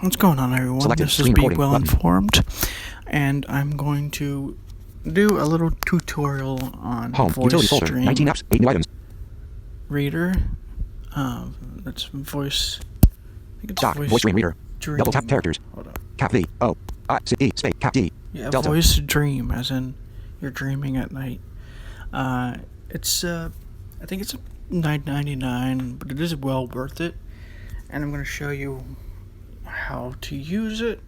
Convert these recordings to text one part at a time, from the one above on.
What's going on, everyone? Selected This is screen Be recording Well button. Informed, and I'm going to do a little tutorial on Home. Utility folder. VoiceStream 19 apps. 8 new items. Reader. That's voice. I think it's Doc. VoiceStream reader. Dream. Double tap characters. Hold up. Cap V. O. I. C. E. Space. Cap D. Yeah, Delta. voice dream, as in you're dreaming at night. It's I think it's $9.99, but it is well worth it. And I'm going to show you how to use it,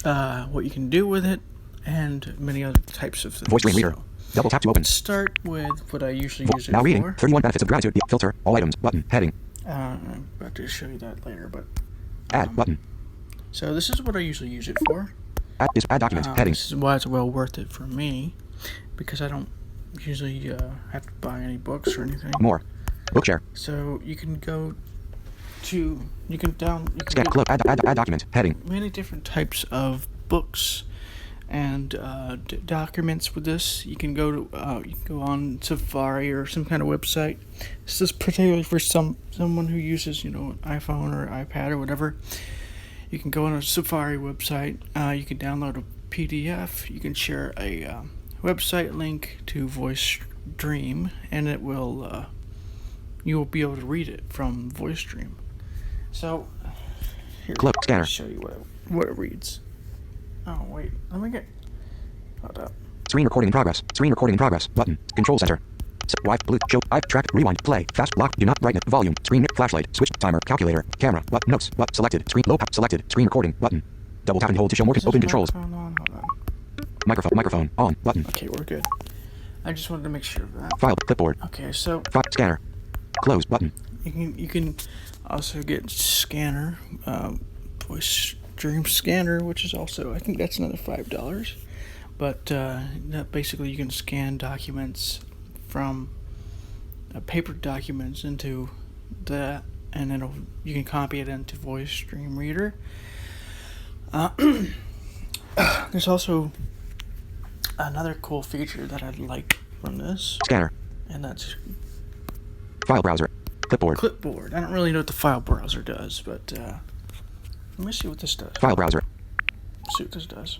what you can do with it, and many other types of things. VoiceStream reader. Double tap to open. Let's start with what I usually use it Now for. reading. 31 benefits of gratitude. Filter. All items. Button. Heading. I'm about to show you that later, but Add. Button. so this is what I usually use it for. Add document. Heading. This is why it's well worth it for me, because I don't usually have to buy any books or anything. More. Bookshare. So you can go to Scan. Close. Add document. Heading. many different types of books and documents with this. You can go on Safari or some kind of website. This is particularly for someone who uses an iPhone or iPad or whatever. You can go on a Safari website. You can download a PDF. You can share a website link to VoiceStream, and it will you will be able to read it from VoiceStream. So here, Close. Scanner. I'll show you what it reads. Oh wait, let me get. Hold up. Screen recording in progress. Screen recording in progress. Button. Control center. Wipe. Blue. Show. I've tracked. Rewind. Play. Fast. Lock. Do not. Brightness. Volume. Screen. Flashlight. Switch. Timer. Calculator. Camera. But notes. But selected. Screen. Low. Selected. Screen recording. Button. Double tap and hold to show more. Is this Open controls. microphone on? Hold on. Microphone. On. Button. Okay, we're good. I just wanted to make sure of that. File. Clipboard. Okay, so Scanner. Close. Button. you can also get Scanner, VoiceStream Scanner, which is also, I think that's another $5. But that basically you can scan documents from paper documents into that, and you can copy it into VoiceStream Reader. There's also another cool feature that I like from this, Scanner. and that's File browser. Clipboard. Clipboard. I don't really know what the file browser does, but let me see what this does. File browser. See what this does.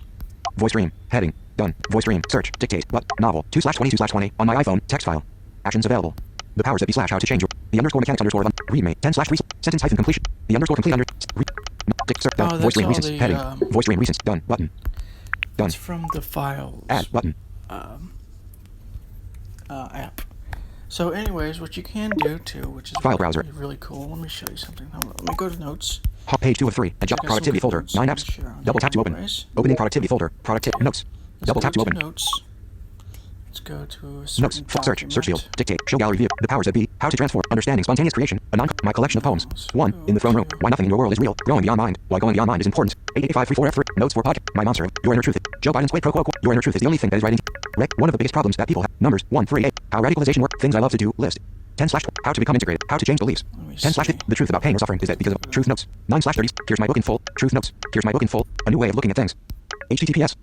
VoiceStream. Heading. Done. VoiceStream. Search. Dictate. But. Novel. 2/20/20 on my iPhone. Text file. Actions available. The powers that be / how to change the underscore mechanics underscore readme 10/3 sentence hyphen completion. The underscore complete under. Done. that's VoiceStream all recents. the, Heading. VoiceStream recents. Done. Button. Done. It's from the files Add. Button. app. So anyways, what you can do too, which is File browser. really cool. Let me show you something. Let me go to notes. Hot page 2 of 3. Adjust I got productivity some folder. notes 9 to apps. share on Double tap to here, open. anyways. Opening productivity folder. Notes. Double tap to open. Notes. Let's go to a certain Notes. Search. Search field. document. Dictate. Show gallery view. The powers that be. How to transform. Understanding spontaneous creation. My collection of poems. 1. In the throne room. Why nothing in your world is real. Growing beyond mind. Why going beyond mind is important. 88534F3. Notes for podcast. My monster. Your inner truth. Joe Biden's quid pro quo. Your inner truth is the only thing that is right in. Rec. One of the biggest problems that people have. Numbers. 1 3 8. How radicalization works. Things I love to do. List. 10 / how to become integrated. How to change beliefs. Let me 10 / see. the truth about pain or suffering is that because of truth notes. 9 / 30. Here's my book in full. Truth notes. Here's my book in full. A new way of looking at things. https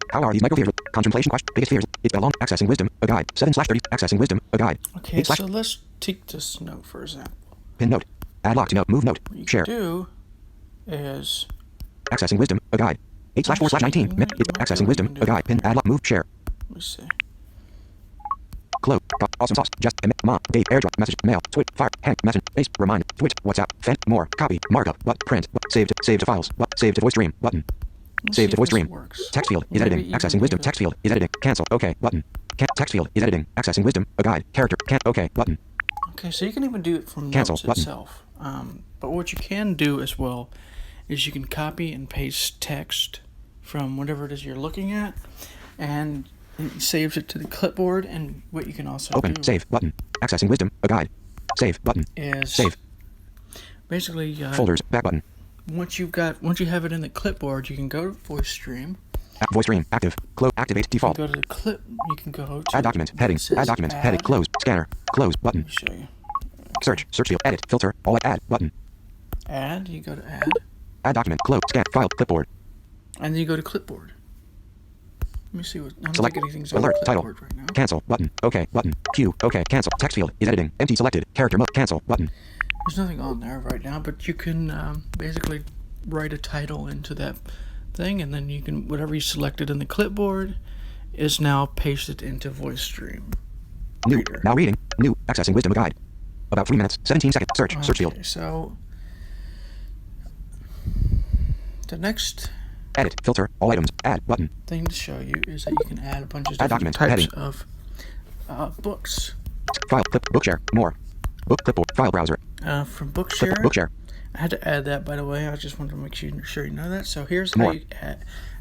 / how are these micro fears? Contemplation question. Biggest fears. It's long. Accessing wisdom. A guide. 7 / 30. Accessing wisdom. A guide. Okay, 8 / so let's take this note for example. pin note. Add lock to note. Move note. What you Share. can do is Accessing wisdom. A guide. 8 / 4 / 19. You might Accessing be able wisdom. to do A guide. it. Pin. Add lock. Move. Share. let me see. Close. Awesome sauce. Just. Mom. Dave. Airdrop. Message. Mail. Twit. Fire. Hank. Message. Base. Remind. Twit. WhatsApp. Fent. More. Copy. Markup. But. Print. But. Save to files. But. Save to VoiceStream. Button. Let's Save see to if this VoiceStream. works. Text field is Maybe editing. even Accessing wisdom. leave it. Text field is editing. Cancel. Okay. Button. Text field is editing. Accessing wisdom. A guide. Character. Can't. Okay. Button. Okay, so you can even do it from Cancel notes button. itself. But what you can do as well is you can copy and paste text from whatever it is you're looking at, and it saves it to the clipboard. And what you can also Open. do Save. Button. Accessing wisdom. A guide. Save. Button. is Save. basically Folders. Back button. once you have it in the clipboard, you can go to VoiceStream. VoiceStream. Active. Close. Activate. You can Default. go to the clip. You can go to Add document. where Heading. it says Add document. Heading. Close. Scanner. Close. Let Button. me show you. Search. Search field. Edit. Filter. All. Add. Button. Add. You go to add, Add document. Close. Scan. File. Clipboard. and then you go to clipboard. Let me see what. I don't Select. think anything's on Alert. Title. clipboard right now. Cancel. Button. Okay. Button. Q. Okay. Cancel. Text field is editing. Empty. Selected. Character mode. Cancel. Button. There's nothing on there right now, but you can basically write a title into that thing, and then you can, whatever you selected in the clipboard is now pasted into VoiceStream. New. Reader. Now reading. New. Accessing Wisdom Guide. About 3 minutes. 17 seconds. Search. Search field. Okay, so the next Edit. Filter. All items. Add. Button. thing to show you is that you can add a bunch of Add different document. types Heading. of books. File. Clip. Bookshare. More. Book. Clipboard. File browser. From Clip. Bookshare. Bookshare. I had to add that, by the way. I just wanted to make sure you know that. So here's More. how you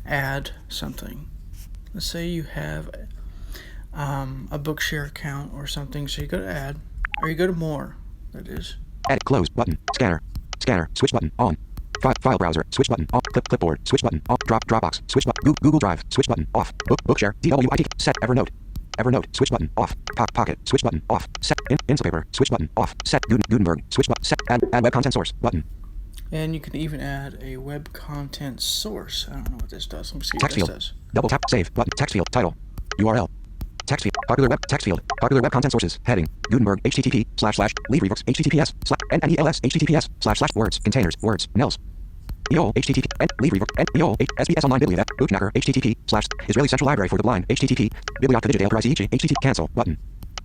add something. Let's say you have a Bookshare account or something. So you go to add, or you go to more. That is. Edit. Close. Button. Scanner. Scanner. Switch button. On. File browser. Switch button. On. Clipboard. Switch button. On. Dropbox. Switch button. Google Drive. Switch button. Off. Bookshare. DWIT. Set. Evernote. Evernote. Switch button. Off. Pocket. Switch button. Off. Set. Instapaper. Switch button. Off. Set. Gutenberg. Switch button. Set. Add web content source. Button. And you can even add a web content source. I don't know what this does. Let me see what Text this field. does. Double tap. Save. Button. Text field. Title. URL. Text field. Popular web. Text field. Popular web content sources. Heading. Gutenberg. HTTP. LibreVox. HTTPS. NELS. HTTPS. Words. Containers. Words. Nils. EO. HTTP. LibreVox. EO. SBS Online Bibliothek. Bookmaker. HTTP. Israeli Central Library for the Blind. HTTP. Bibliotheca Digital Price. HTTP. Cancel. Button.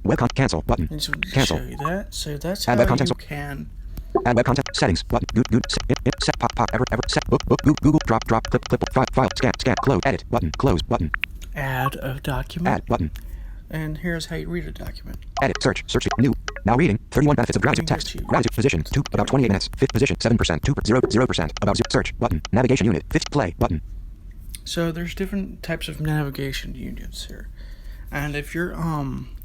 Web content. Cancel. Button. And so to Cancel. show you that. So that's Add how web content you source. can Add web content. Settings. Button. Set. Ever. Set. Google. Drop. Clip. File. Scan. Close. Edit. Button. Close. Button. add a document. Add. Button. And here's how you read a document. Edit. Search. New. Now reading. 31 benefits of gratitude. Text. Gratitude. Position. 2. About 28 minutes. Fifth position. 7%. 0%. About search. Button. Navigation unit. Fifth. Play. Button. So there's different types of navigation units here. And if you're,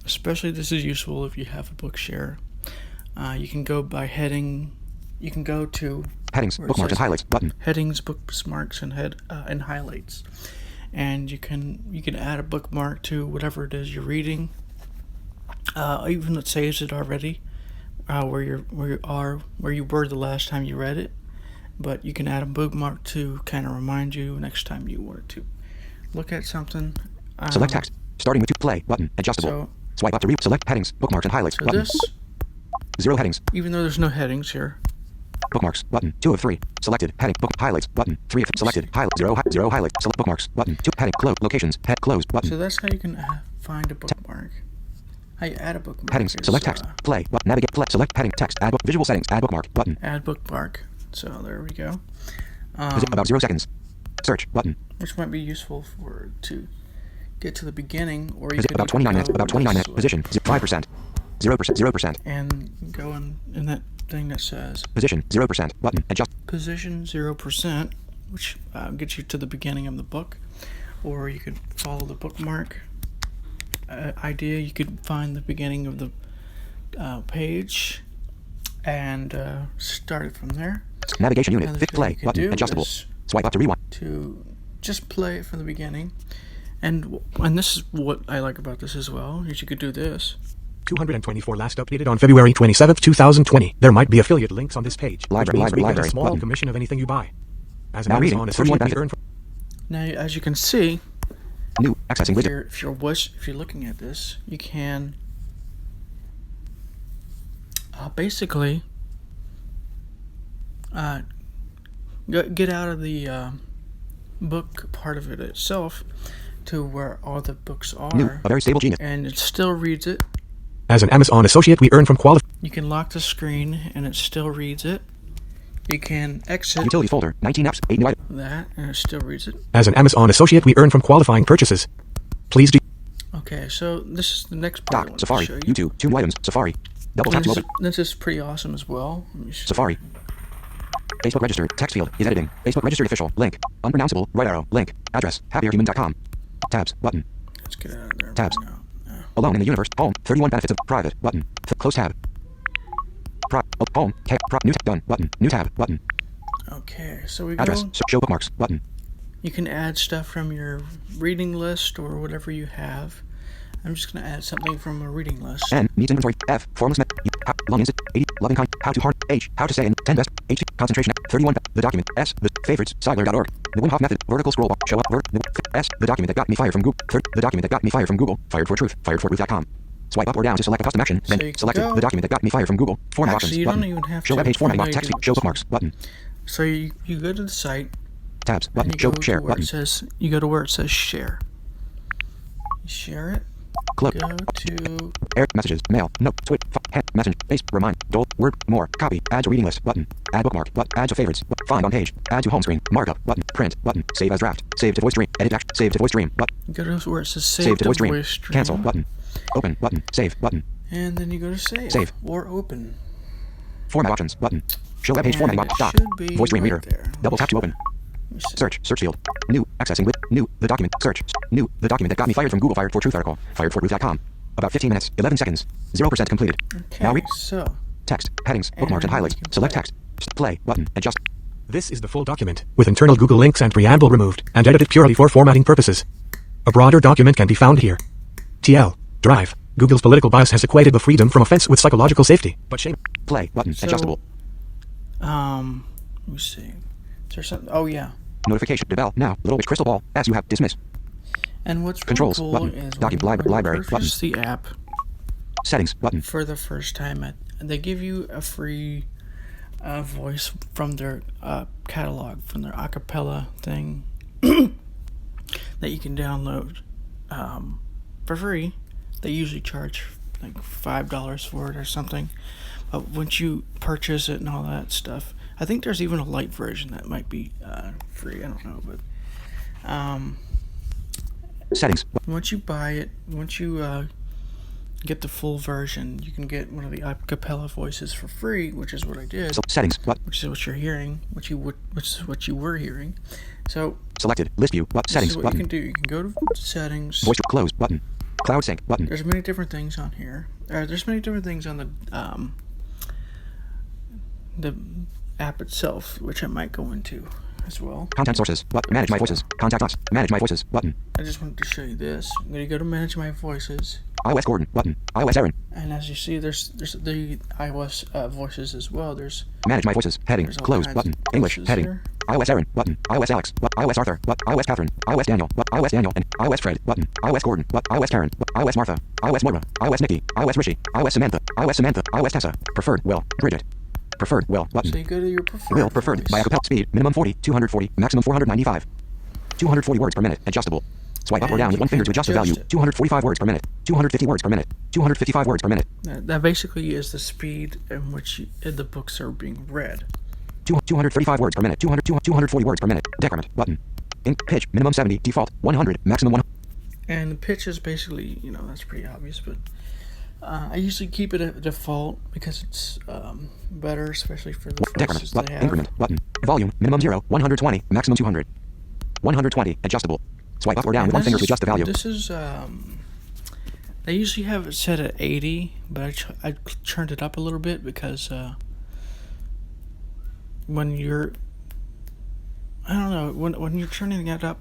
especially this is useful if you have a Bookshare, you can go by heading, you can go to Headings. where it Bookmarks and says highlights. Button. headings, bookmarks, and highlights. And you can add a bookmark to whatever it is you're reading. Even it saves it already, where you were the last time you read it. But you can add a bookmark to kind of remind you next time you were to look at something. Select text. Starting with 2. Play. Button. Adjustable. So, Swipe up to select headings. Bookmarks and highlights. so Button. this, 0 headings. even though there's no headings here, Bookmarks. Button. 2 of 3. Selected. Heading. Book. Highlights. Button. 3 of selected. Highlight. 0 highlight. Select bookmarks. Button. 2. Heading. Close. Locations. Head. Close. Button. so that's how you can find a bookmark. How you add a bookmark. Headings. is, Select text. Play. Button. Navigate. Play. Select heading. Text. Add book. Visual settings. Add bookmark. Button. Add bookmark. So there we go. About 0 seconds. Search. Button. Which might be useful to get to the beginning, or you Visit could about even 29 minutes. go About 29 minutes. this way Position. 5%. 0%. and go in that thing that says Position. 0%. Button. Adjust. position 0%, which gets you to the beginning of the book. Or you could follow the bookmark idea. You could find the beginning of the page and start it from there. Navigation unit. Another Fifth. thing Play. you could Button. do Adjustable. is Swipe up to rewind. to just play it from the beginning. And this is what I like about this as well, is you could do this. 224 last updated on February 27th, 2020. There might be affiliate links on this page, which means we get a small button. commission of anything you buy. As an Now reading. Amazon 31 associate, we benefits. earn Now, as you can see, New. Accessing if widget. you're looking at this, you can basically get out of the book part of it itself to where all the books New. are, A very stable genius. and it still reads it. As an Amazon associate, we earn from You can lock the screen, and it still reads it. You can exit Utility folder. 19 apps. 8 new items. that, and it still reads it. As an Amazon associate, we earn from qualifying purchases. Please do. Okay, so this is the next part I Doc. want Safari. to show you. YouTube. 2 new items. Safari. Double tap And to this, open. this is pretty awesome as well. Let me show Safari. Facebook registered. Text field is editing. Facebook registered official. Link. Unpronounceable. Right arrow. Link. Address. Happierhuman.com. Tabs. Button. Let's get out of there. Tabs. right now. Alone in the universe. Home. 31 benefits of private. Button. Close tab. Home. New tab. Done. Button. New tab. Button. Okay, so we go. Address. Show bookmarks. Button. You can add stuff from your reading list or whatever you have. I'm just going to add something from a reading list. N. Needs inventory. F. Formless. Long is it. 80. Loving con. How to hard. H. How to say in 10 best. H. Concentration. 31. The document. S. The favorites. Sigler.org. The Wim Hof method. Vertical scroll bar. Show up. S. The document that got me fired from Google. The document that got me fired from Google. Fired for truth. Firedfortruth.com. Swipe up or down to select a custom action. So Then you can selected. go- The document that got me fired from Google. Format Actually, options. you don't Button. even have Show to. web page formatting I know box. you Text do field. Show this. bookmarks. Button. So you go to the site. Tabs. And Button. you Show. go Share. to where Button. it says. You go to where it says share. You share it. Close. Go to. Air. Messages. Mail. Note. Twit. Message. Face. Remind. Dole. Word. More. Copy. Add to reading list. Button. Add bookmark. Add to favorites. Find on page. Add to home screen. Markup. Button. Print. Button. Save as draft. Save to voice stream. Edit. Action. Save to voice stream. Button. You go to where it says Save to voice stream. voice stream. Cancel. Button. Open. Button. Save. Button. And then you go to save. Save. Or open. Format options. Button. Show web page And formatting it box. Doc. should be Voice stream right reader. there. Double tap to open. Let me see. Search. Search field. New. Accessing with. New. The document. Search. New. The document that got me fired from Google. Fired for Truth article. Fired for Ruth.com. About 15 minutes. 11 seconds. 0% completed. Okay. Now read. So. Text. Headings. Bookmarks and And highlights. you can Select play. text. Play. Button. Adjust. This is the full document, with internal Google links and preamble removed, and edited purely for formatting purposes. A broader document can be found here. TL. Drive. Google's political bias has equated the freedom from offense with psychological safety. But shame. Play. Button. So, Adjustable. Let me see. Is there something? Oh yeah. Notification. Bell. Now. Little Witch Crystal Ball. As you have. Dismiss. And what's Controls, really cool button. is Document when you library, purchase the app Settings. Button. for the first time, they give you a free voice from their catalog, from their acapella thing that you can download for free. They usually charge like $5 for it or something. But once you purchase it and all that stuff, I think there's even a light version that might be free. I don't know, but Settings. once you buy it, once you get the full version, you can get one of the acapella voices for free, which is what I did, Settings. Button. which is what you're hearing, which is what you were hearing. So Selected. List view. this Settings. is what Button. you can do. You can go to settings. Voice. Close. Button. Cloud sync. Button. There's many different things on here. There's many different things on the app itself, which I might go into as well. Content sources. Manage my voices. Contact us. Manage my voices. Button. I just wanted to show you this. I'm going to go to manage my voices. iOS Gordon. Button. iOS Aaron. And as you see, there's the iOS voices as well. There's Manage my voices. Heading. There's all Close. kinds Button. of English. voices Heading. here. iOS Aaron. Button. iOS Alex. iOS Arthur. iOS Catherine. iOS Daniel. iOS Daniel and iOS Fred. Button. iOS Gordon. iOS Karen. iOS Martha. iOS Moira. iOS Nikki. iOS Rishi. iOS Samantha. iOS Samantha. iOS Tessa. Preferred. Will. Bridget. Preferred. Will. Button. so you go to your preferred. Will. Preferred. voice. By acapella. Speed. Minimum 40. 240. Maximum 495. 240 words per minute. Adjustable. Swipe up or And down you with one finger can to adjust the value. adjust it. 245 words per minute. 250 words per minute. 255 words per minute. That basically is the speed in which the books are being read. 235 words per minute. 240 words per minute. Decrement. Button. Ink. Pitch. Minimum 70. Default. 100. Maximum 1. And the pitch is basically, that's pretty obvious, but I usually keep it at default because it's better, especially for the Decrement. voices they have. Increment. Button. Volume. Minimum 0. 120. Maximum 200. 120. Adjustable. Swipe up or down with one finger to adjust the value. This is, they usually have it set at 80, but I turned it up a little bit because when you're, I don't know, when you're turning it up,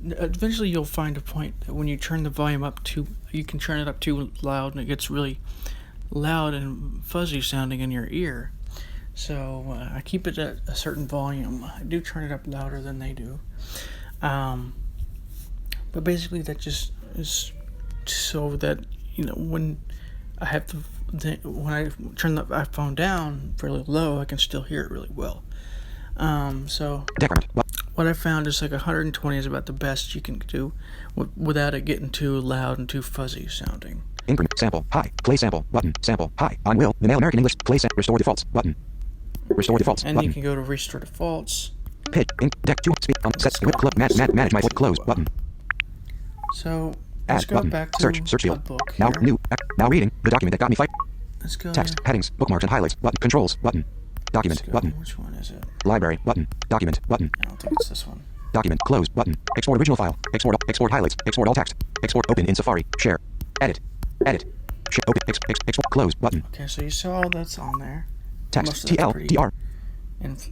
eventually you'll find a point that when you turn the volume up you can turn it up too loud and it gets really loud and fuzzy sounding in your ear. So I keep it at a certain volume. I do turn it up louder than they do. But basically that just is so that, when I have when I turn the iPhone down fairly low, I can still hear it really well. So Decrement. what I found is like 120 is about the best you can do without it getting too loud and too fuzzy sounding. Increment. Sample. Hi. Play sample. Button. Sample. Hi. I'm Will. The Male American English. Play sample. Restore defaults. Button. Restore defaults. And Button. you can go to restore defaults. Pitch. Ink. Deck. 2. Speed. Set. go. Whip. Club. Manage my voice. Close. Button. So let's Add. go Button. back to Search the field. book Now. here. New. Now reading. The document that got me fired. Let's go. Text. Headings. Bookmarks and highlights. Button. Controls. Button. Document. Let's go. Button. Which one is it? Library. Button. Document. Button. I don't think it's this one. Document. Close. Button. Export original file. Export highlights. Export all text. Export. Open in Safari. Share. Edit. Share. Open. Export. Close. Button. Okay, so you saw that's on there. Text. Most of that's TL. pretty DR.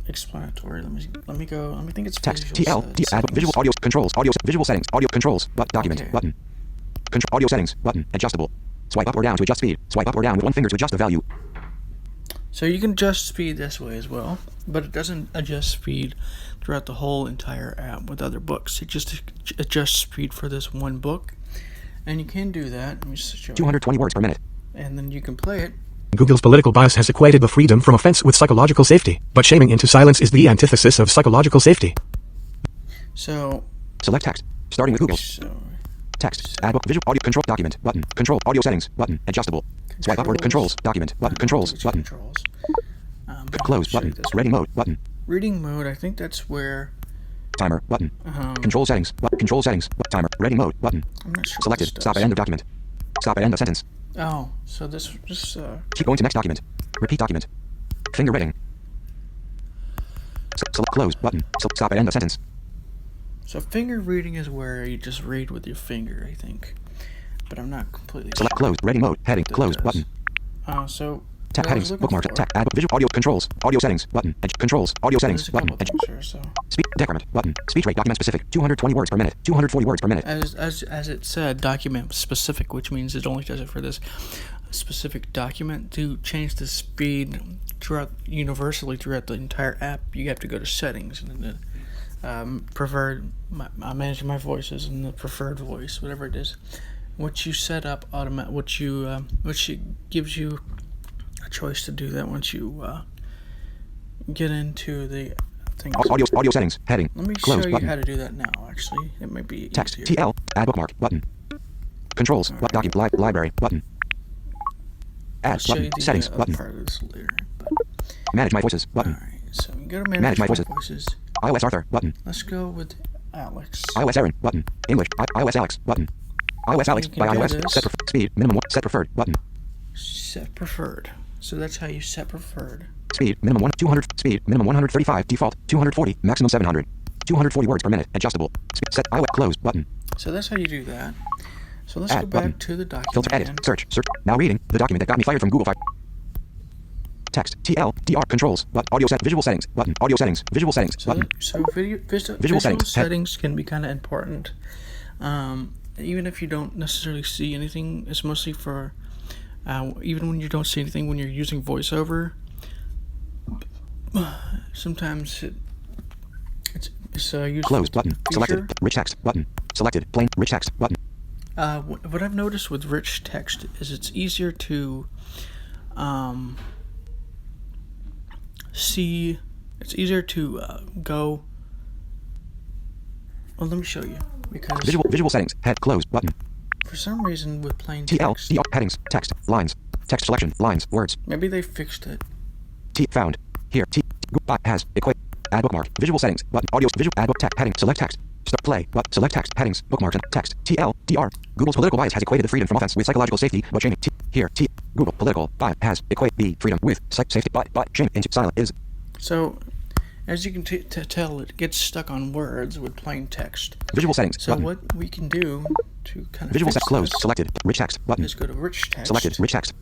explanatory. Let me go. Let me think it's Text. visual TL. Add settings. visual audio controls. Audio. Visual settings. Audio controls. Document. Okay. Button. Audio settings. Button. Adjustable. Swipe up or down to adjust speed. Swipe up or down with one finger to adjust the value. So you can adjust speed this way as well, but it doesn't adjust speed throughout the whole entire app with other books. It just adjusts speed for this one book, and you can do that. Let me just show you. 220 words per minute. And then you can play it. Google's political bias has equated the freedom from offense with psychological safety, but shaming into silence is the antithesis of psychological safety. So, Select text. Starting with Google. Text. Add book. Visual audio control document button. Control audio settings button. Adjustable. Swipe upward. Controls document button. Controls button. Controls. Close Show you button. this Reading mode button. Reading mode, I think that's where Timer button. Control settings. Control settings. Timer. Reading mode button. I'm not sure. what Selected. this Stop does. at end of document. Stop at end of sentence. Oh, so this Keep going to next document. Repeat document. Finger reading. Select close button. Stop at end of sentence. so finger reading is where you just read with your finger, I think, but I'm not completely Select sure. close. Reading mode. Heading. what Close that button. does. So Tap what I was headings. looking Bookmarks. for- Tap. Add visual audio controls. Audio settings button. Controls. Audio settings There's a button. couple things here. So Speak decrement button. Speech rate document specific. 220 words per minute. 240 words per minute. as it said, document specific, which means it only does it for this specific document. To change the speed universally throughout the entire app, you have to go to settings and then preferred. Managing my voices and the preferred voice, whatever it is. What you set up which gives you a choice to do that once you get into the things. Audio settings. Heading. Let me Close show you button. how to do that now. Actually, it might be Text. easier. TL. Add bookmark button. Controls. Document. Library button. I'll Add show button. you the Settings other button. part of this later. But, Manage my voices button. alright, so you go to Manage manage my my voices. voices. iOS Arthur button. Let's go with Alex. iOS Aaron button. English. iOS Alex button. iOS Alex You by can do iOS. this. Set speed minimum 1. Set preferred button. Set preferred. So that's how you set preferred. Speed minimum 1 200. Speed minimum 135. Default 240. Maximum 700. 240 words per minute. Adjustable. Set iOS close button. So that's how you do that. So let's Add go back button. to the document. Filter edit. again. Search. Now reading the document that got me fired from Google Fire. Text. TL. DR. Controls. But audio set. Visual settings. Button. Audio settings. Visual settings. Button. Visual settings. settings can be kind of important. Even if you don't necessarily see anything, it's mostly for even when you don't see anything when you're using voiceover. Sometimes it's useful. Close button. feature. Selected. Rich text button. Selected. Plain. Rich text button. What I've noticed with rich text is it's easier to see. It's easier to go. Well, let me show you because Visual settings. Head. Close button. for some reason with plain TL. text, DR. Headings. Text. Lines. Text selection. Lines. Words. maybe they fixed it. T found. Here. T. Google has. Equate. Add bookmark. Visual settings. Button. Audio. Visual. Add book. Text. Heading. Select text. Start play. But select text. Headings. Bookmarks and text. TL. DR. Google's political bias has equated the freedom from offense with psychological safety, but shaming. Here. T. Google political bias has equated the freedom with safety, but shame into silent is. So, as you can tell, it gets stuck on words with plain text. Visual settings. So Button. what we can do to kind of Visual fix text closed. this Selected. Rich text. Button. is go to rich text. Selected. Rich text.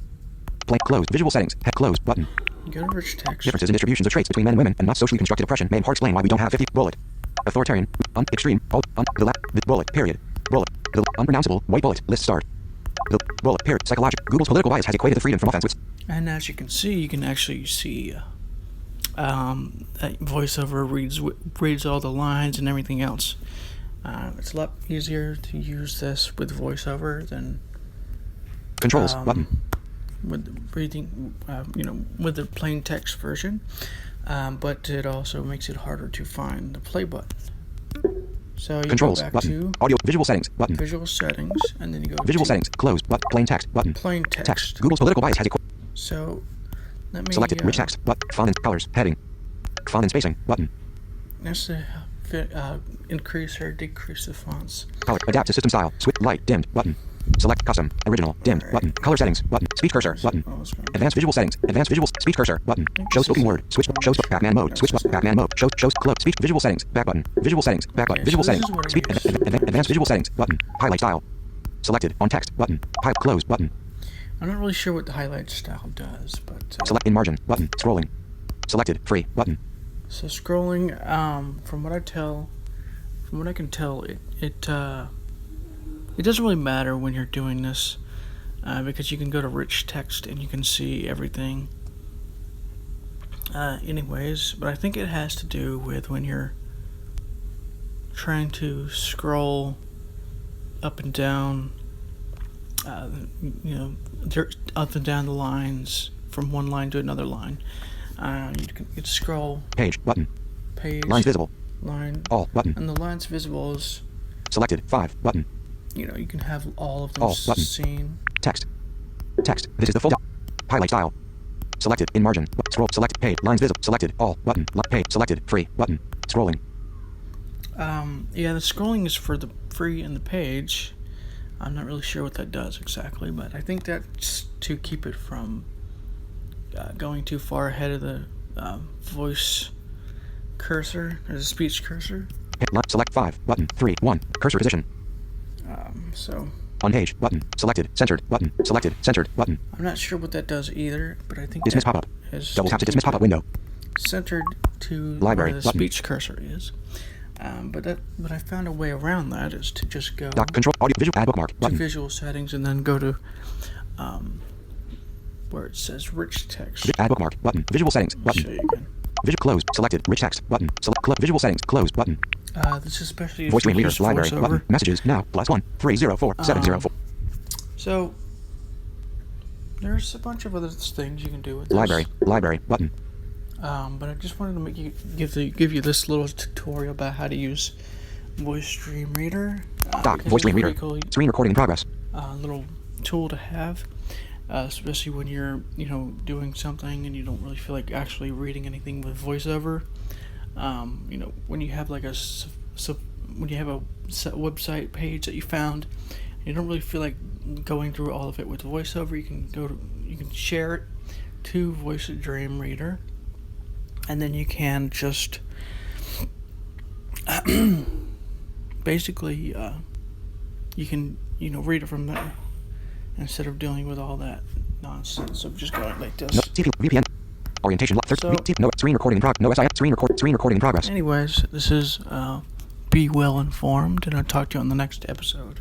Plain. Closed. Visual settings. Head closed. Button. Go to rich text. Differences in distributions of traits between men and women and not socially constructed oppression may in part explain why we don't have 50. Bullet. Authoritarian. Extreme. The bullet. Period. Bullet. The unpronounceable. White bullet. List start. The bullet. Period. Psychological. Google's political bias has equated the freedom from offense with. And as you can see, you can actually see that voiceover reads all the lines and everything else. It's a lot easier to use this with voiceover than Controls. Button. with reading, with the plain text version. But it also makes it harder to find the play button. So you Controls. go back Button. to Audio. Visual settings. Button. visual settings, and then you go Visual to settings. Closed. But plain text. Button. plain text. Text. Google's political bias has equated. So let me Selected. Rich text. But font and colors. Heading. Font and spacing. Button. That's to increase or decrease the fonts. Color. Adapt to system style. Switch. Light. Dimmed. Button. Select custom. Original. Dimmed. Button. Color settings. Button. Speech cursor. Button. Advanced visual settings. Advanced visual speech cursor. Button. Show spoken word. Switch. Shows Batman mode. Switch. Batman mode. Shows close. Speech. Visual settings. Back button. Visual settings. Back button. Okay, Visual so this settings. is what I Speech. use. Advanced visual settings. Button. Highlight style. Selected. On text. Button. Close. Button. I'm not really sure what the highlight style does, but Select in margin. Button. Scrolling. Selected. Free. Button. so scrolling. From what I can tell, it doesn't really matter when you're doing this, because you can go to rich text and you can see everything. Anyways, but I think it has to do with when you're trying to scroll up and down, up and down the lines from one line to another line. You can scroll Page. Button. page, Lines visible. line, All. Button. and the lines visible is, Selected. 5. Button. you know, you can have all of them All button. seen. Text. Text. This is the full highlight style. Selected. In margin. Scroll. Select. Page. Lines visible. Selected. All. Button. Page. Selected. Free. Button. Scrolling. Yeah, the scrolling is for the free and the page. I'm not really sure what that does exactly, but I think that's to keep it from going too far ahead of the voice cursor or the speech cursor. Select 5. Button. 3. 1. Cursor position. So On page. Button. Selected. Centered. Button. Selected. Centered. Button. I'm not sure what that does either, but I think Dismiss that pop-up. is Double tap to keep dismiss pop-up window. centered to Library where the button. speech cursor is. But I found a way around that is to just go Doc control audio visual add bookmark to button. visual settings and then go to where it says rich text. Add bookmark button. Visual settings Show button. you again. Visual closed. Selected. Rich text button. Select visual settings closed button. This is especially if Voice you stream reader use library VoiceOver. button. Messages now +1 304 704. So there's a bunch of other things you can do with this. Library button. But I just wanted to make you give you this little tutorial about how to use Voice Stream Reader. Doc because voice it's stream a reader. pretty cool Screen recording in progress. little tool to have, especially when you're doing something and you don't really feel like actually reading anything with VoiceOver. When you have like when you have a website page that you found, and you don't really feel like going through all of it with VoiceOver. You can share it to Voice Dream Reader, and then you can just basically you can read it from there instead of dealing with all that nonsense of just going like this. No, TP, VPN. Orientation lock. So- No screen recording in progress. No SIF. Screen recording in progress. Anyways, this is Be Well Informed, and I'll talk to you on the next episode.